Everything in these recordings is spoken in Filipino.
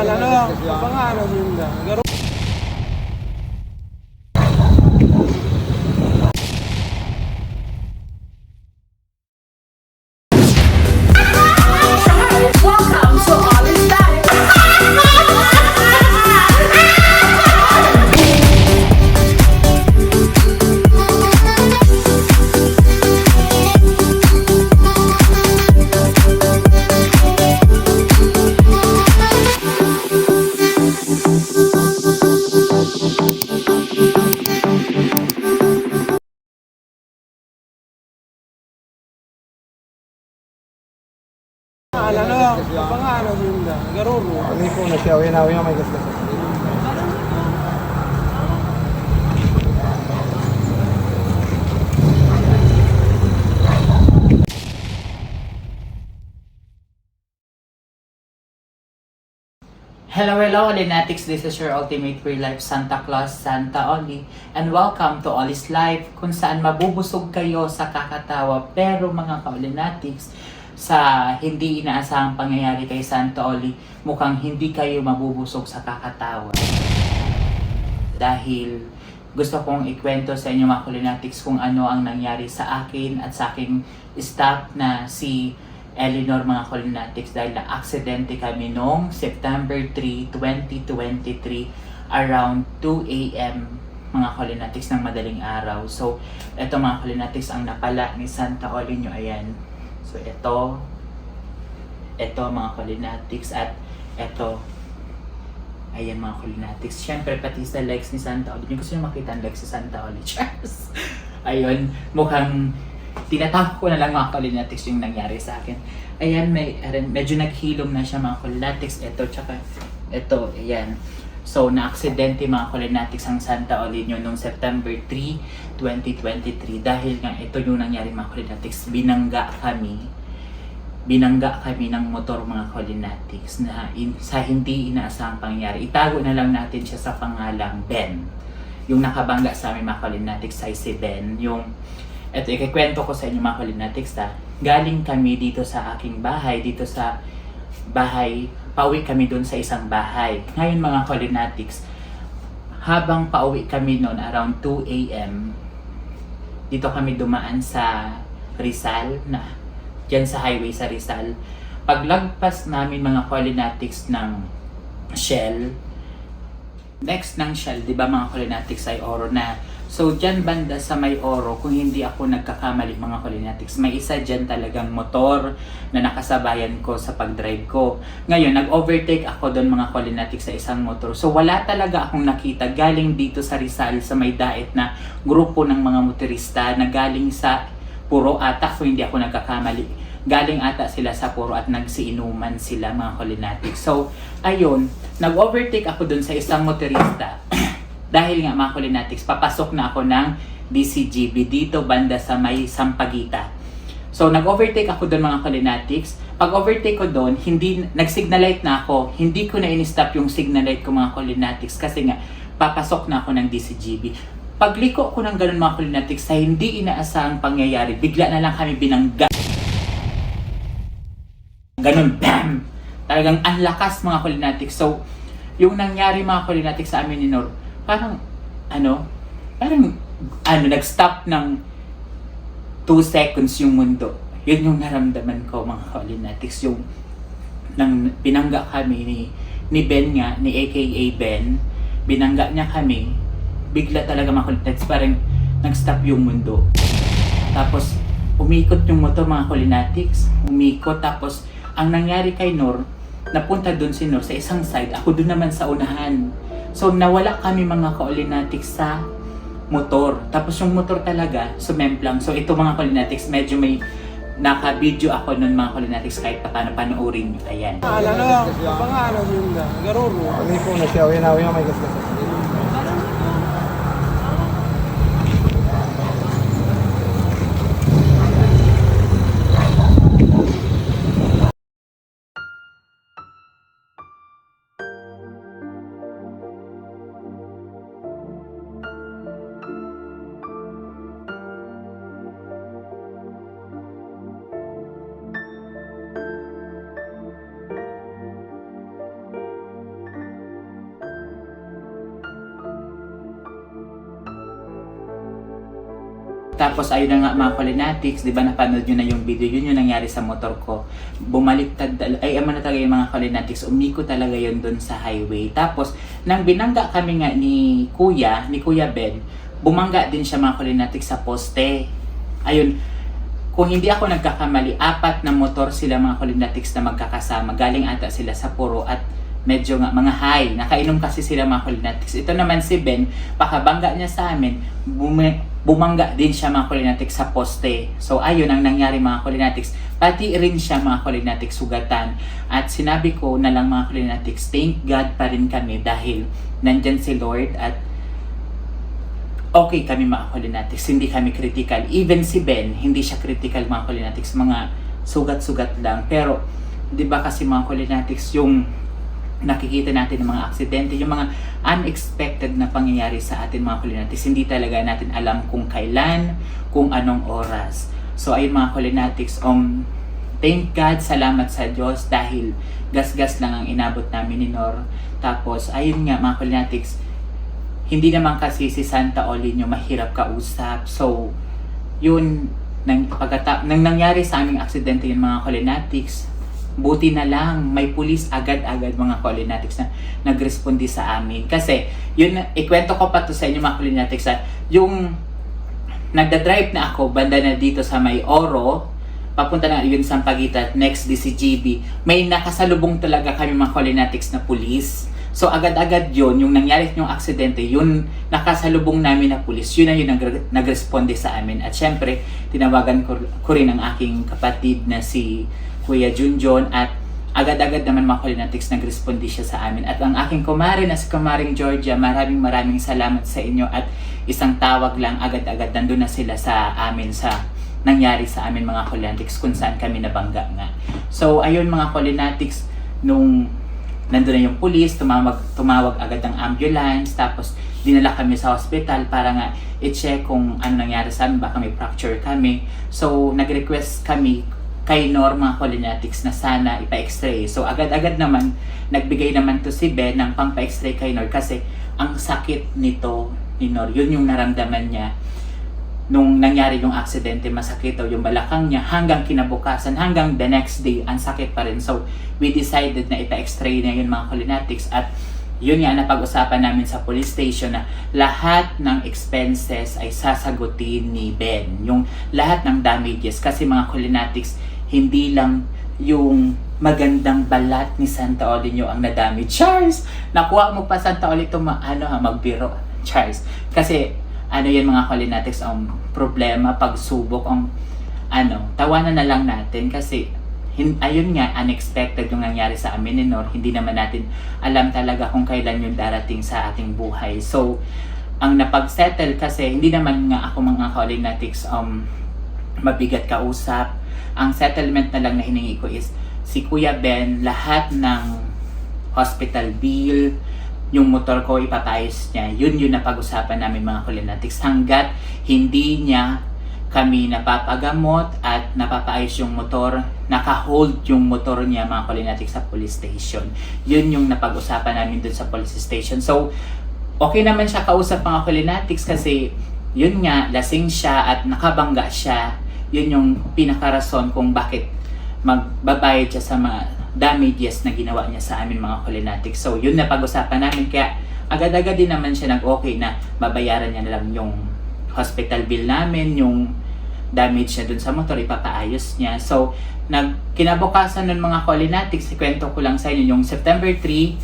Ano, pangalan yun lang. Welcome to All Is Life. Ano, pangalan yun lang. Garuro. Kami po na siya, uyan may gusto. Hello, Olinatics. This is your ultimate real life Santa Claus, Santa Oli. And welcome to All Is Life, kung saan mabubusog kayo sa kakatawa. Pero mga ka-Olinatics, sa hindi inaasahang pangyayari kay Santa Oli, mukhang hindi kayo mabubusog sa kakatawa. Dahil gusto kong ikwento sa inyo mga ka-Olinatics kung ano ang nangyari sa akin at sa aking staff na si Eleanor mga ka-Olinatics, dahil na-aksidente kami noong September 3, 2023 around 2 a.m. mga ka-Olinatics ng madaling araw. So, eto mga ka-Olinatics ang napala ni Santa Oli nyo, ayan. So, eto mga ka-Olinatics at eto, ayan mga ka-Olinatics. Siyempre, pati sa legs ni Santa Oli. Yung gusto nyo makita ang legs si Santa Oli. Cheers! Ayun, mukhang tinatawag ko na lang mga ka-Olinatics yung nangyari sa akin. Ayan, medyo naghilom na siya mga ka-Olinatics. Ito, tsaka ito, ayan. So, na-aksidente mga ka-Olinatics ang Santa Oli nyo noong September 3, 2023. Dahil nga ito yung nangyari mga ka-Olinatics. Binangga kami ng motor mga ka-Olinatics na sa hindi inaasahang pangyari. Itago na lang natin siya sa pangalang Ben. Yung nakabangga sa amin mga ka-Olinatics ay si Ben. Ito, ikikwento ko sa inyo mga ka-Olinatics ha. Galing kami dito sa aking bahay, dito sa bahay, pauwi kami doon sa isang bahay. Ngayon mga ka-Olinatics, habang pauwi kami noon around 2 a.m., dito kami dumaan sa Rizal, dyan sa highway sa Rizal. Paglagpas namin mga ka-Olinatics ng Shell, next ng Shell, di ba mga ka-Olinatics ay Oro na. So, dyan banda sa may Oro, kung hindi ako nagkakamali mga ka-Olinatics, may isa dyan talagang motor na nakasabayan ko sa pag-drive ko. Ngayon, nag-overtake ako doon mga ka-Olinatics sa isang motor. So, wala talaga akong nakita galing dito sa Rizal, sa may dait na grupo ng mga motorista na galing sa Puro ata, kung hindi ako nagkakamali. Galing ata sila sa Puro at nagsiinuman sila mga ka-Olinatics. So, ayun, nag-overtake ako doon sa isang motorista. Dahil nga mga ka-Olinatics, papasok na ako ng DCGB dito banda sa may Sampaguita. So, nag-overtake ako doon mga ka-Olinatics. Pag overtake ko doon, nag-signal light na ako. Hindi ko na in-stop yung signal light ko mga ka-Olinatics kasi nga, papasok na ako ng DCGB. Pagliko ko ng ganun mga ka-Olinatics sa hindi inaasahang pangyayari, bigla na lang kami binangga. Ganun, bam! Talagang ang lakas mga ka-Olinatics. So, yung nangyari mga ka-Olinatics sa amin ni Nor, parang nag-stop ng 2 seconds yung mundo. Yun yung naramdaman ko mga ka-Olinatics. Yung binangga kami ni Ben nga, ni aka Ben, binangga niya kami, bigla talaga mga ka-Olinatics, parang nag-stop yung mundo. Tapos, umikot yung motor mga ka-Olinatics, tapos ang nangyari kay Nor, napunta doon si Nor sa isang side, ako doon naman sa unahan. So, nawala kami mga ka-Olinatics sa motor. Tapos yung motor talaga, sumemplang. So, ito mga ka-Olinatics, medyo may naka-video ako nun mga ka-Olinatics kahit paano panoorin nyo. Ayan. Ano, pangalan yun lang. Garuro. Kami po na siya, uyan may gusto. Tapos ayun na nga mga Colinatics, di ba napanood nyo na yung video, yun yung nangyari sa motor ko. Bumaliktad, ay ama na talaga yung mga Colinatics, umiko talaga yun dun sa highway. Tapos, nang binangga kami nga ni Kuya Ben, bumangga din siya mga Colinatics sa poste. Ayun, kung hindi ako nagkakamali, 4 na motor sila mga Colinatics na magkakasama. Galing ata sila sa Puro at medyo nga mga high. Nakainom kasi sila mga Colinatics. Ito naman si Ben, pakabangga niya sa amin, bumangga din siya mga Colinatics sa poste. So ayun ang nangyari mga Colinatics. Pati rin siya mga Colinatics sugatan. At sinabi ko na lang mga Colinatics, thank God pa rin kami dahil nandyan si Lord at okay kami mga Colinatics. Hindi kami critical. Even si Ben, hindi siya critical mga Colinatics. Mga sugat-sugat lang. Pero, di ba kasi mga Colinatics, yung nakikita natin ng mga aksidente, yung mga unexpected na pangyayari sa atin mga Colinatics, hindi talaga natin alam kung kailan, kung anong oras. So ayun mga Colinatics, thank God, salamat sa Diyos dahil gas-gas lang ang inabot namin ni Nor. Tapos ayun nga mga Colinatics, hindi naman kasi si Santa Olin yung mahirap kausap. So yun, nang nangyari sa aming aksidente yung mga Colinatics, buti na lang, may pulis agad-agad mga Colinatics na nagrespondi sa amin. Kasi, yun, ikwento ko pa to sa inyo mga Colinatics, yung nagda-drive na ako, banda na dito sa may Oro, papunta na yun sa Sampaguita, next DCGB, may nakasalubong talaga kami mga Colinatics na pulis. So, agad-agad yun, yung nangyari yung aksidente, yun nakasalubong namin na pulis, yun na yun nagresponde sa amin. At syempre, tinawagan ko rin ang aking kapatid na si Kuya Junjon at agad-agad naman mga Colinatics nagrespondi siya sa amin. At ang aking kumare na si Kumaring Georgia, maraming salamat sa inyo at isang tawag lang agad-agad nandun na sila sa amin sa nangyari sa amin mga Colinatics kung saan kami nabangga nga. So ayun mga Colinatics, nung nandun na yung police, tumawag agad ang ambulance, tapos dinala kami sa hospital para nga i-check kung ano nangyari sa amin, baka may fracture kami. So nag-request kami kay Nor mga Colinatics na sana ipa-x-ray. So agad-agad naman, nagbigay naman to si Ben ng pang-pa-x-ray kay Nor kasi ang sakit nito ni Nor, yun yung naramdaman niya nung nangyari yung aksidente, masakit daw yung balakang niya hanggang kinabukasan, hanggang the next day, ang sakit pa rin. So we decided na ipa-x-ray na yun mga Colinatics at yun nga napag-usapan namin sa police station na lahat ng expenses ay sasagutin ni Ben. Yung lahat ng damages kasi mga Colinatics, hindi lang yung magandang balat ni Santa Olin ang nadamage. Charles! Nakuha mo pa Santa Olin ito magbiro. Charles. Kasi ano yan mga Colinatics, ang problema, pagsubok, tawanan na lang natin kasi ayun nga, unexpected yung nangyari sa amin ni Nor. Hindi naman natin alam talaga kung kailan yung darating sa ating buhay. So, ang napag-settle kasi, hindi naman nga ako mga Colinatics mabigat kausap. Ang settlement na lang na hiningi ko is si Kuya Ben, lahat ng hospital bill, yung motor ko ipapayos niya. Yun napag-usapan namin mga Colinatics. Hanggat hindi niya kami napapagamot at napapaayos yung motor, naka-hold yung motor niya mga Colinatics sa police station. Yun yung napag-usapan namin dun sa police station. So, okay naman siya kausap mga Colinatics kasi yun nga, lasing siya at nakabangga siya. Yun yung pinakarason kung bakit magbabayad siya sa mga damages na ginawa niya sa amin mga Colinatics. So, yun na pag-usapan namin. Kaya, agad-agad din naman siya nag-okay na babayaran niya na lang yung hospital bill namin, yung damage niya dun sa motor, ipapaayos niya. So, kinabukasan ng mga Colinatics, ikwento ko lang sa inyo, yung September 3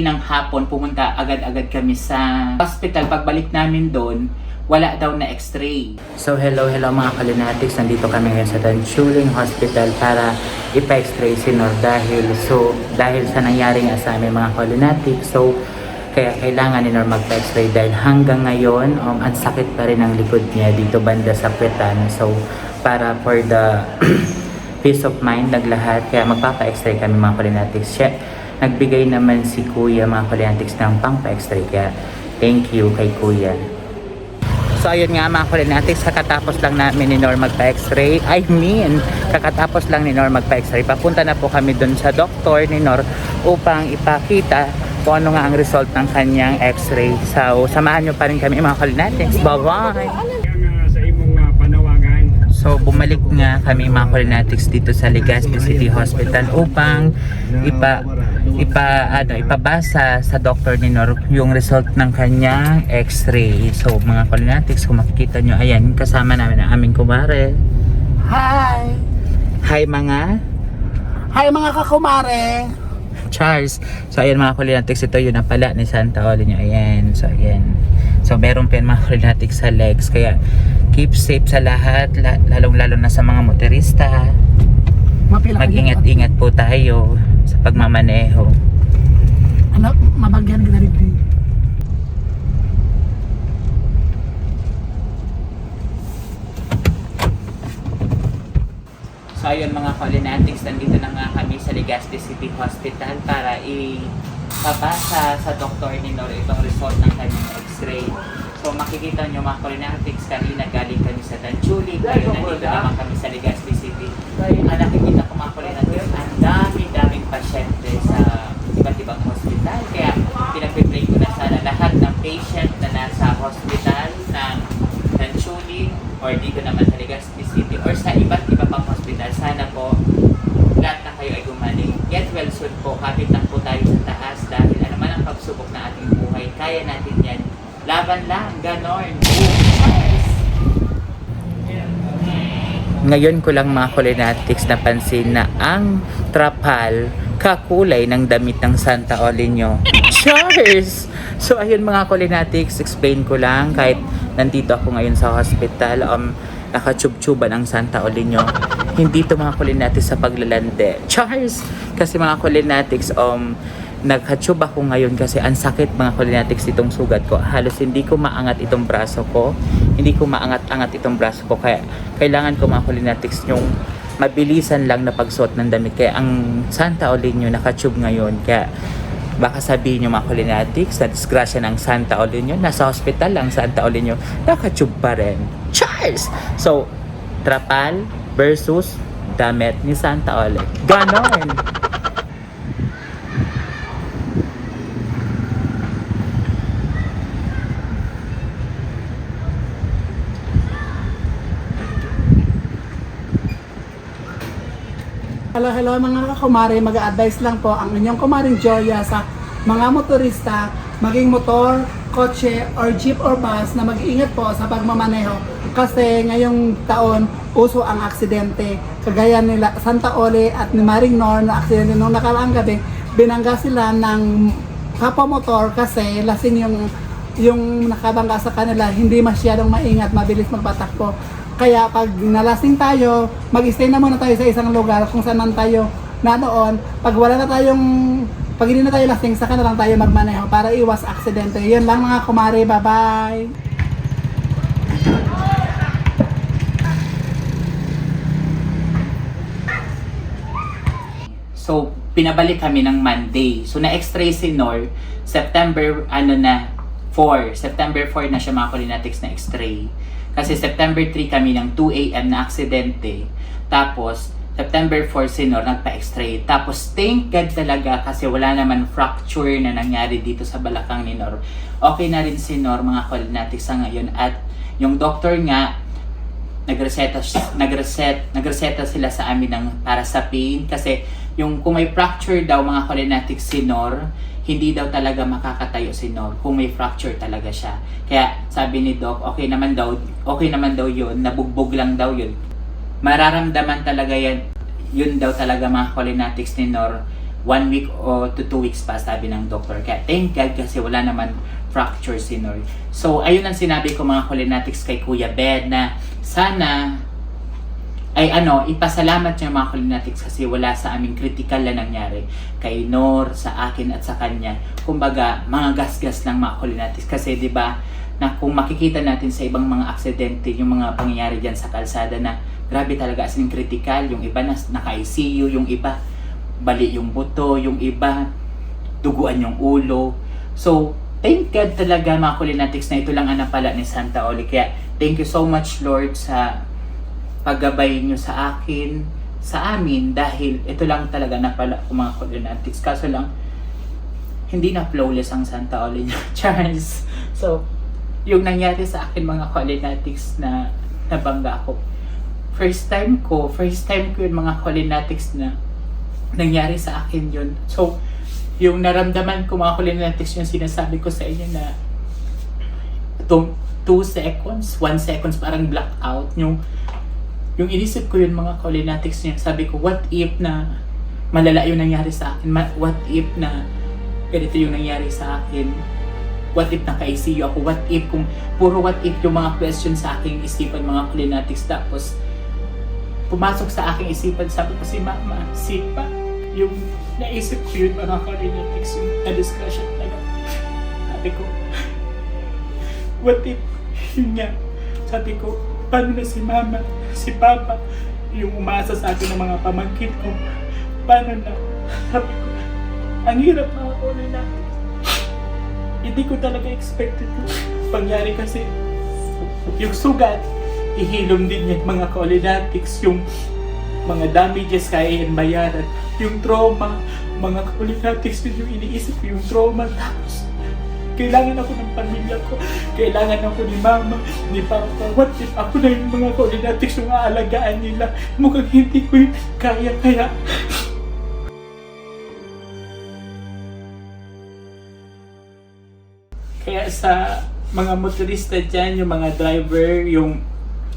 ng hapon, pumunta agad-agad kami sa hospital. Pagbalik namin doon, wala daw na x-ray. So hello mga Colinatics, nandito kami ngayon sa Danchuling Hospital para ipa-x-ray si Nor dahil sa nangyari nga sa amin mga Colinatics. So kaya kailangan ni Nor magpa-x-ray dahil hanggang ngayon ang sakit pa rin ang likod niya dito banda sa puwetan. So para for the peace of mind naglahat, kaya magpapa-x-ray kami mga Colinatics. Nagbigay naman si Kuya mga Colinatics ng pang-pa-x-ray, kaya thank you kay Kuya. So ayun nga mga Colinatics, kakatapos lang namin ni Nor magpa-x-ray. Kakatapos lang ni Nor magpa-x-ray. Papunta na po kami dun sa doktor ni Nor upang ipakita kung ano nga ang result ng kanyang x-ray. So samahan nyo pa rin kami mga Colinatics. Bye-bye! Sa imo So bumalik nga kami mga Colinatics dito sa Legazpi City Hospital upang ipabasa sa doktor ni Nor yung result ng kanyang x-ray. So mga Colinatics, kung makikita nyo, ayan, kasama namin ang aming kumare. Hi! Hi mga Hi mga kakumare! Charles. So ayan mga Colinatics, ito yun ang pala ni Santa Oli nyo. Ayan, so ayan. So meron pa yan mga Colinatics sa legs. Kaya keep safe sa lahat, lalong-lalo na sa mga motorista. Mag-ingat-ingat po tayo sa pagmamaneho. Ano, mabagyan ka na rin. So ayun mga Colinatics, nandito na nga kami sa Legazpi City Hospital para ipabasa sa doktor ni Nor itong result ng kanyang x-ray. So makikita nyo mga Colinatics, kanina galing kami sa Tanchuli, ngayon nandito naman kami sa Legazpi City. Ang nakikita ko mga Colinatics, ang dami-daming pasyente sa iba't ibang hospital. Kaya pinag-pray ko na sana lahat ng patient na nasa hospital ng Tanchuli or dito naman sa Legazpi City or sa iba't iba pang hospital, sana po lahat na kayo ay gumaling. Get well soon po, kapit lang po tayo sa taas dahil ano man ang pagsubok na ating buhay, kaya natin yan. Laban lang, ganon. Ngayon ko lang mga Colinatics napansin na ang trapal kakulay ng damit ng Santa Olinyo. Cheers! So ayun mga Colinatics, explain ko lang kahit nandito ako ngayon sa hospital, nakachub-chuban ang Santa Olinyo. Hindi to mga Colinatics sa paglalande. Cheers! Kasi mga Colinatics, naghatsyub ako ngayon kasi ang sakit mga Colinatics itong sugat ko. Halos hindi ko maangat itong braso ko. Hindi ko maangat-angat itong braso ko. Kaya kailangan ko mga Colinatics yung mabilisan lang na pagsuot ng damit. Kaya ang Santa Olinyo nakatsyub ngayon. Kaya baka sabihin nyo mga Colinatics, na disgrasya ng Santa Olinyo, nasa hospital lang Santa Olinyo, nakatsyub pa rin. Cheers! So, trapal versus damit ni Santa Olinyo. Ganon! Hello mga kakumare, mag-a-advise lang po ang inyong kumaring Joya sa mga motorista, maging motor, kotse, or jeep or bus na mag-iingat po sa pagmamaneho. Kasi ngayong taon, uso ang aksidente. Kagaya nila Santa Oli at ni Maring Nor na aksidente nung nakaraang gabi, binangga sila ng kapwa motor kasi lasing yung nakabangga sa kanila, hindi masyadong maingat, mabilis magpatakbo. Kaya pag nalasing tayo, mag-stay na muna tayo sa isang lugar kung saan man tayo na doon. Pag hindi na tayo lasing, saka na lang tayo magmaneho para iwas aksidente. Yun lang mga kumare, bye-bye! So, pinabalik kami ng Monday. So, na-x-ray si Nor, September 4 na siya mga Colinatics na x-ray. Kasi September 3 kami ng 2 AM na aksidente. Tapos, September 4 si Nor nagpa-x-ray. Tapos, thank God talaga kasi wala naman fracture na nangyari dito sa balakang ni Nor. Okay na rin si Nor mga Colinatics sa ngayon. At yung doctor nga, nagreseta sila sa amin para sa pain. Kasi yung kung may fracture daw mga Colinatics si Nor, hindi daw talaga makakatayo si Nor kung may fracture talaga siya. Kaya sabi ni Doc, okay naman daw yun, nabugbog lang daw yun. Mararamdaman talaga yun daw talaga mga Colinatics ni Nor 1 week o to 2 weeks pa, sabi ng doctor. Kaya thank God kasi wala naman fracture si Nor. So ayun ang sinabi ko mga Colinatics kay Kuya Ben na sana ipasalamat niya mga Colinatics kasi wala sa aming critical na nangyari kay Nor, sa akin at sa kanya. Kumbaga, mga gas-gas lang mga Colinatics kasi 'di ba na kung makikita natin sa ibang mga aksidente, yung mga pangyayari diyan sa kalsada na grabe talaga as in critical, yung iba na naka-ICU, yung iba bali yung buto, yung iba duguan yung ulo. So, thank God talaga mga Colinatics na ito lang ang napala ni Santa Oli. Kaya thank you so much Lord sa paggabay nyo sa akin, sa amin, dahil ito lang talaga napala ko mga Colinatics. Kaso lang, hindi na flawless ang Santa Oli niya, Charles. So, yung nangyari sa akin mga Colinatics na nabangga ako, first time ko yun mga Colinatics na nangyari sa akin yun. So, yung naramdaman ko mga Colinatics, yung sinasabi ko sa inyo na 2 seconds, 1 seconds parang blackout. Yung inisip ko yun mga Colinatics niya, sabi ko, what if na malala yung nangyari sa akin? What if na ganito yung nangyari sa akin? What if naka-ICU ako? What if kung puro what if yung mga questions sa aking isipan mga Colinatics, tapos pumasok sa aking isipan, sabi ko si Mama, sipa. Yung naisip ko yun mga Colinatics, yung na-discussion talaga. Sabi ko, what if, yun nga, sabi ko, paano na si Mama, si Papa, yung umasa sa akin ng mga pamangkin ko, paano na? Sabi ko, ang hirap mga Colinatics. Hindi ko talaga expected yung pangyari kasi yung sugat, ihilom din yan mga Colinatics, yung mga damages kaya yan bayaran, yung trauma, mga Colinatics, yun yung iniisip ko, yung trauma, tapos kailangan ako ng pamilya ko, kailangan ako ni Mama, ni Papa. What if ako na yung mga Colinatics yung aalagaan nila? Mukhang hindi ko yun kaya. Kaya sa mga motorista dyan, yung mga driver, yung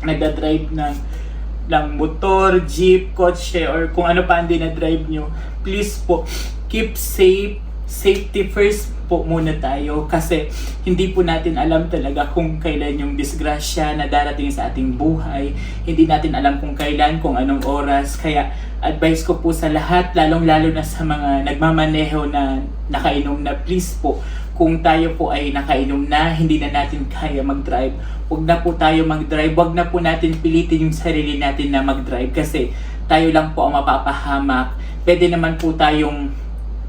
nagda-drive ng motor, jeep, kotse, or kung ano pa ang dinadrive nyo, please po, keep safe. Safety first po muna tayo kasi hindi po natin alam talaga kung kailan yung disgrasya na darating sa ating buhay. Hindi natin alam kung kailan, kung anong oras. Kaya advice ko po sa lahat, lalong-lalo na sa mga nagmamaneho na nakainom na, please po, kung tayo po ay nakainom na, hindi na natin kaya mag-drive, huwag na po tayo mag-drive. Huwag na po natin pilitin yung sarili natin na mag-drive kasi tayo lang po ang mapapahamak. Pwede naman po tayong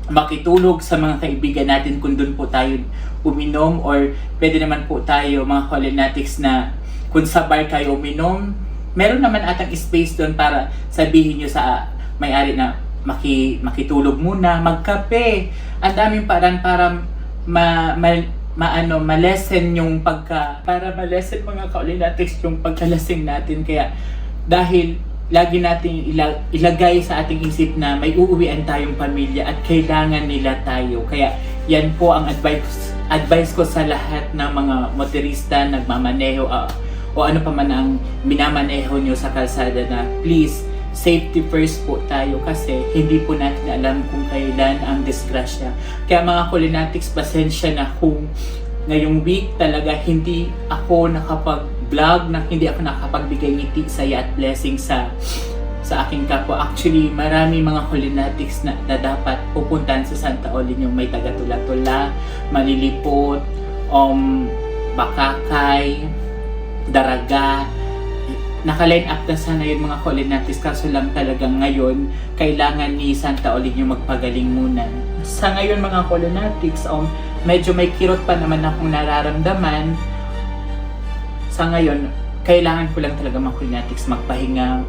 makitulog sa mga kaibigan natin kung doon po tayo uminom, or pwede naman po tayo mga Colinatics na kung sa bar kayo uminom, meron naman atang space doon para sabihin nyo sa may-ari na makitulog muna, magkape. Ang daming paraan para ma-lessen yung para ma-lessen mga Colinatics yung pagkalasing natin. Kaya dahil lagi nating ilagay sa ating isip na may uuwian tayong pamilya at kailangan nila tayo. Kaya yan po ang advice ko sa lahat ng mga motorista, nagmamaneho, o ano pa man ang minamaneho nyo sa kalsada, na please, safety first po tayo kasi hindi po natin alam kung kailan ang disgrasya. Kaya mga Colinatics, pasensya na kung ngayong week talaga hindi ako nakapag-vlog, na hindi ako nakapagbigay ngiti, saya at blessing sa aking kapwa. Actually, marami mga Colinatics na dapat pupuntahan sa Santa Olin, yung may taga-tula-tula, Malilipot, Bakakay, Daraga. Naka-line up na sana yun mga Colinatics, kaso lang talagang ngayon kailangan ni Santa Olin yung magpagaling muna. Sa ngayon mga Colinatics, medyo may kirot pa naman akong nararamdaman. Sa ngayon, kailangan ko lang talaga mga Colinatics magpahinga,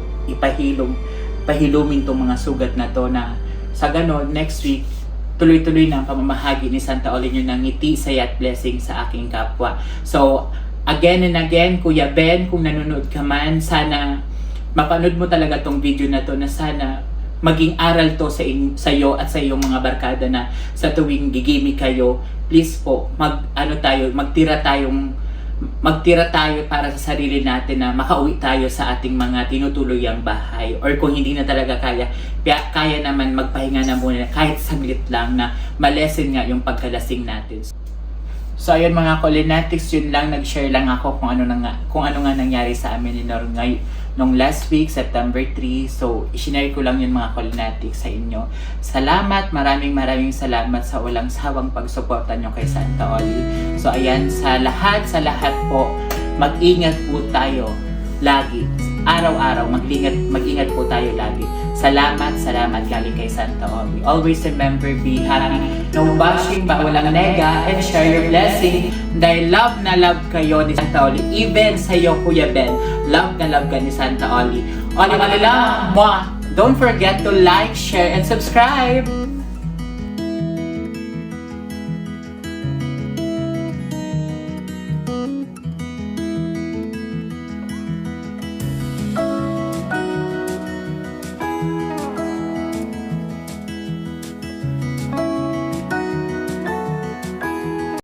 pahilumin tong mga sugat na to, na sa ganon, next week, tuloy-tuloy na ang pamamahagi ni Santa Olin yung ngiti, saya at blessing sa aking kapwa. So, again and again, Kuya Ben, kung nanonood ka man, sana mapanood mo talaga tong video na to, na sana maging aral to sa iyo at sa iyong mga barkada, na sa tuwing gigimi kayo, please po, magtira tayo para sa sarili natin, na makauwi tayo sa ating mga tinutuluyang bahay. Or kung hindi na talaga kaya naman magpahinga na muna, kahit saglit lang, na malesen nga yung pagkalasing natin. So ayun mga Colinatics, yun lang, nag-share lang ako kung ano nga nangyari sa amin ni Nor nung last week, September 3. So i-share ko lang yun mga Colinatics sa inyo. Salamat, maraming salamat sa walang sawang pagsuporta nyo kay Santa Oli. So ayan, sa lahat po, mag-ingat po tayo lagi. Araw-araw, mag-ingat po tayo lagi. Salamat galing kay Santa Oli. Always remember, be happy. No bashing, walang nega, and share your blessing. Dahil love na love kayo ni Santa Oli. Even sa'yo, Kuya Ben, love na love ka ni Santa Oli. Oli, don't forget to like, share, and subscribe.